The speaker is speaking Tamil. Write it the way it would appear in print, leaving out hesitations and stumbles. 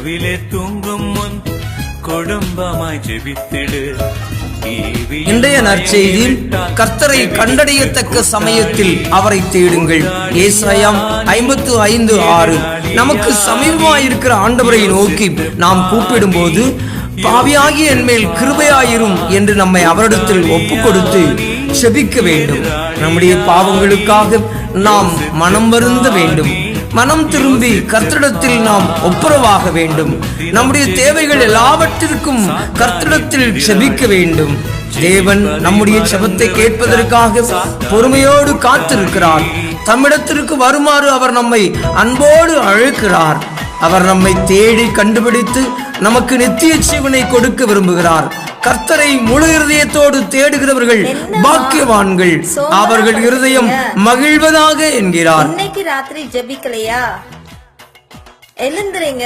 இரவிலே தூங்கும் முன் குடும்பமாய் ஜெபித்திடு. இன்றைய நற்செய்தியில் கர்த்தரை கண்டடையத்தக்க சமயத்தில் அவரை தேடுங்கள். ஏசாயா 55:6. நமக்கு சமீபமாயிருக்கிற ஆண்டவரை நோக்கி நாம் கூப்பிடும் போது, பாவியாகிய என் மேல் கிருபையாயிரும் என்று நம்மை அவரிடத்தில் ஒப்பு கொடுத்து செபிக்க வேண்டும். நம்முடைய பாவங்களுக்காக நாம் மனம் வருந்த வேண்டும். மனம் திரும்பி கர்த்தரிடத்தில் நாம் ஒப்புரவாக வேண்டும். நம்முடைய தேவைகள் எல்லாவற்றிற்கும் கர்த்தரிடத்தில் செபிக்க வேண்டும். தேவன் நம்முடைய செபத்தை கேட்பதற்காக பொறுமையோடு காத்திருக்கிறார். தம்மிடத்திற்கு வருமாறு அவர் நம்மை அன்போடு அழைக்கிறார். அவர் நம்மை தேடி கண்டுபிடித்து நமக்கு நித்திய ஜீவனை கொடுக்க விரும்புகிறார். கர்த்தரை முழு இருதயத்தோடு தேடுகிறவர்கள் பாக்கியவான்கள், அவர்கள் இருதயம் மகிழ்வதாக என்கிறார். இன்னைக்கு ராத்திரி ஜெபிக்கலையா? எழுந்துறீங்க.